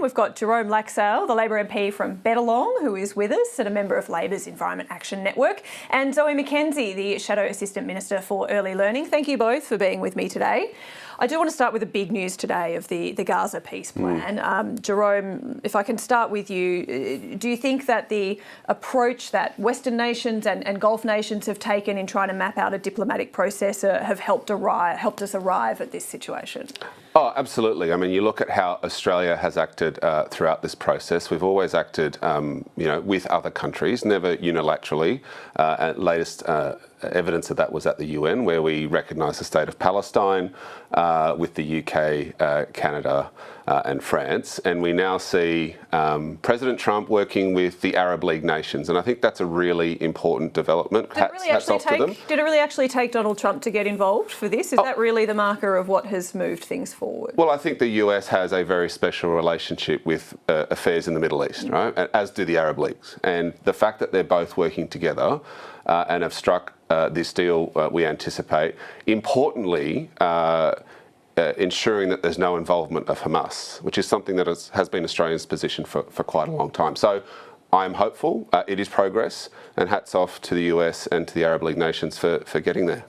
We've got Jerome Laxale, the Labor MP from Bennelong, who is with us and a member of Labor's Environment Action Network, and Zoe McKenzie, the Shadow Assistant Minister for Early Learning. Thank you both for being with me today. I do want to start with the big news today of the Gaza peace plan. Jerome, if I can start with you, do you think that the approach that Western nations and Gulf nations have taken in trying to map out a diplomatic process have helped us arrive at this situation? Oh, absolutely. I mean, you look at how Australia has acted throughout this process. We've always acted, with other countries, never unilaterally. Latest evidence of that was at the UN, where we recognised the state of Palestine with the UK, Canada and France. And we now see President Trump working with the Arab League nations. And I think that's a really important development. Did it really actually take Donald Trump to get involved for this? Is that really the marker of what has moved things forward? Well, I think the US has a very special relationship with affairs in the Middle East, right? As do the Arab Leagues. And the fact that they're both working together and have struck this deal, we anticipate, importantly, ensuring that there's no involvement of Hamas, which is something that has been Australia's position for quite a long time. So I'm hopeful. It is progress, and hats off to the US and to the Arab League nations for getting there.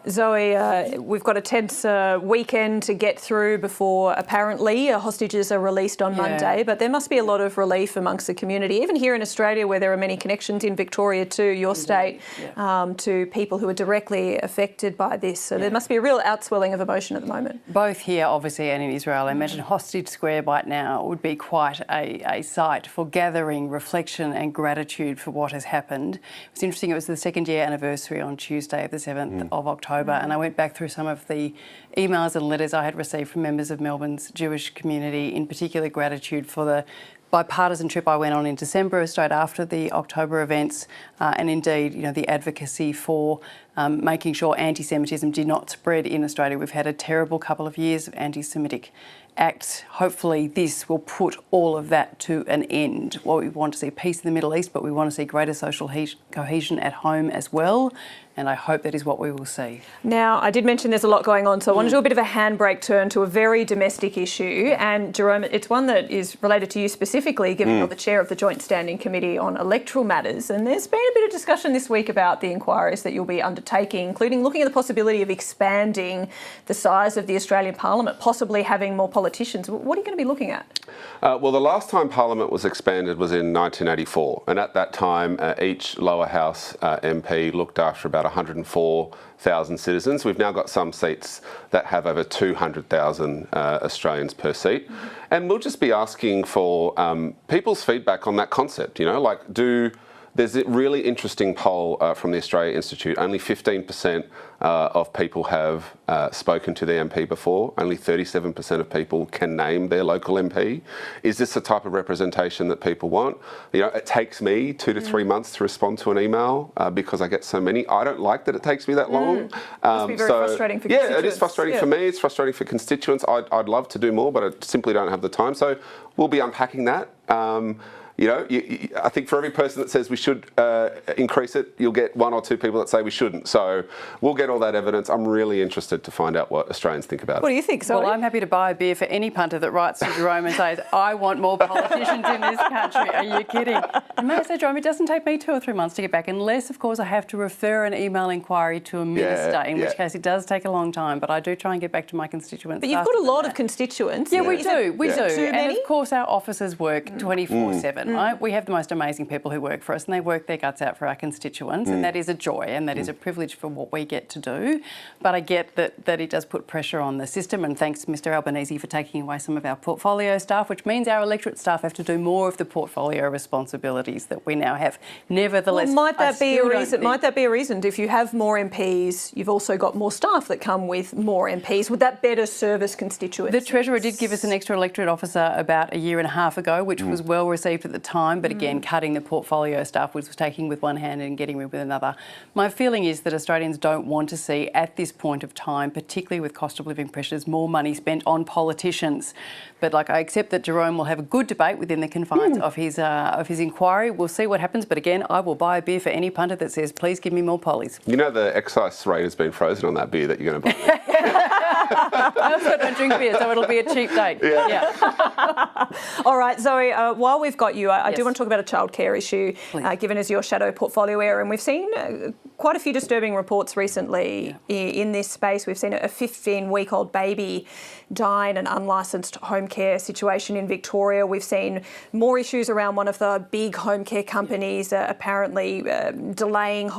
Zoe, we've got a tense weekend to get through before apparently hostages are released on Monday, but there must be a lot of relief amongst the community, even here in Australia where there are many connections in Victoria to your state, to people who are directly affected by this. So there must be a real outswelling of emotion at the moment. Both here, obviously, and in Israel. I imagine Hostage Square right now would be quite a site for gathering reflection and gratitude for what has happened. It was interesting, it was the second year anniversary on Tuesday of the 7th of October, and I went back through some of the emails and letters I had received from members of Melbourne's Jewish community, in particular gratitude for the bipartisan trip I went on in December, straight after the October events, and indeed, the advocacy for making sure anti-Semitism did not spread in Australia. We've had a terrible couple of years of anti-Semitic acts. Hopefully this will put all of that to an end. Well, we want to see peace in the Middle East, but we want to see greater social cohesion at home as well. And I hope that is what we will see. Now, I did mention there's a lot going on, so I want to do a bit of a handbrake turn to a very domestic issue. And Jerome, it's one that is related to you specifically, given you're the chair of the Joint Standing Committee on Electoral Matters. And there's been a bit of discussion this week about the inquiries that you'll be undertaking, including looking at the possibility of expanding the size of the Australian Parliament, possibly having more politicians. What are you going to be looking at? Well, the last time Parliament was expanded was in 1984. And at that time, each lower house MP looked after about 104,000 citizens. We've now got some seats that have over 200,000 Australians per seat. And we'll just be asking for people's feedback on that concept, There's a really interesting poll from the Australia Institute. Only 15% of people have spoken to the MP before. Only 37% of people can name their local MP. Is this the type of representation that people want? It takes me 2 to 3 months to respond to an email because I get so many. I don't like that it takes me that long. Must be very frustrating for constituents. Yeah, it is frustrating for me. It's frustrating for constituents. I'd love to do more, but I simply don't have the time. So we'll be unpacking that. I think for every person that says we should increase it, you'll get 1 or 2 people that say we shouldn't. So we'll get all that evidence. I'm really interested to find out what Australians think about it. What do you think, Zoe? Well, I'm happy to buy a beer for any punter that writes to Jerome and says, I want more politicians in this country. Are you kidding? And may I say, Jerome, it doesn't take me 2 or 3 months to get back, unless, of course, I have to refer an email inquiry to a minister, in which case it does take a long time. But I do try and get back to my constituents. But you've got a lot of constituents. Yeah, we do. We do. Too many? And, of course, our officers work 24/7. Right? We have the most amazing people who work for us, and they work their guts out for our constituents, and that is a joy, and that is a privilege for what we get to do. But I get that it does put pressure on the system, and thanks Mr Albanese for taking away some of our portfolio staff, which means our electorate staff have to do more of the portfolio responsibilities that we now have. Nevertheless, might that be a reason? If you have more MPs, you've also got more staff that come with more MPs. Would that better service constituents? The Treasurer did give us an extra electorate officer about 1.5 years ago, which was well received at the time, but again, cutting the portfolio staff, which was taking with one hand and getting rid with another. My feeling is that Australians don't want to see, at this point of time, particularly with cost of living pressures, more money spent on politicians. But I accept that Jerome will have a good debate within the confines of his inquiry. We'll see what happens, but again, I will buy a beer for any punter that says, please give me more pollies. The excise rate has been frozen on that beer that you're going to buy. I also don't drink beer, so it'll be a cheap date. Yeah. All right, Zoe, while we've got you, I do Yes. want to talk about a childcare issue, given as your shadow portfolio area. And we've seen quite a few disturbing reports recently in this space. We've seen a 15-week-old baby die in an unlicensed home care situation in Victoria. We've seen more issues around one of the big home care companies apparently delaying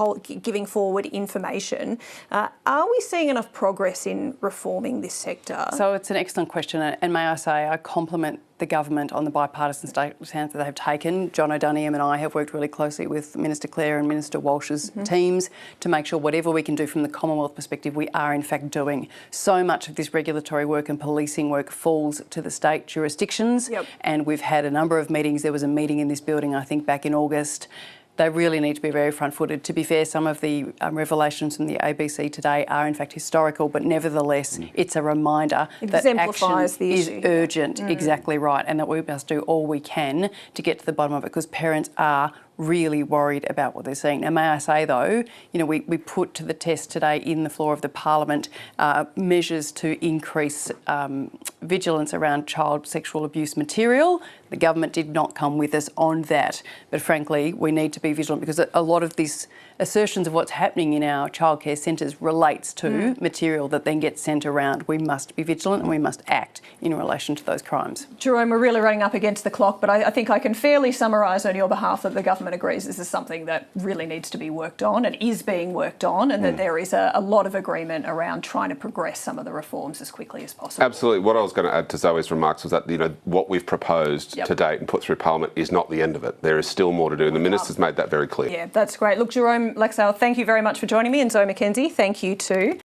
giving forward information. Are we seeing enough progress in reforming this sector? So it's an excellent question, and may I say I compliment the government on the bipartisan stance that they have taken. John O'Doniam and I have worked really closely with Minister Clare and Minister Walsh's teams to make sure whatever we can do from the Commonwealth perspective, we are in fact doing. So much of this regulatory work and policing work falls to the state jurisdictions, and we've had a number of meetings. There was a meeting in this building, I think, back in August. They really need to be very front-footed. To be fair, some of the revelations from the ABC today are in fact historical, but nevertheless, it's a reminder that action is urgent, exactly right, and that we must do all we can to get to the bottom of it, because parents are really worried about what they're seeing. Now, may I say, though, we put to the test today in the floor of the Parliament measures to increase vigilance around child sexual abuse material. The government did not come with us on that, but frankly, we need to be vigilant, because a lot of these assertions of what's happening in our childcare centres relates to material that then gets sent around. We must be vigilant and we must act in relation to those crimes. Jerome, we're really running up against the clock, but I think I can fairly summarise on your behalf that the government agrees this is something that really needs to be worked on and is being worked on, and that there is a lot of agreement around trying to progress some of the reforms as quickly as possible. Absolutely. What I was going to add to Zoe's remarks was that what we've proposed to date and put through Parliament is not the end of it. There is still more to do, and the Minister's made that very clear. Yeah, that's great. Look, Jerome Laxale, thank you very much for joining me, and Zoe McKenzie, thank you too.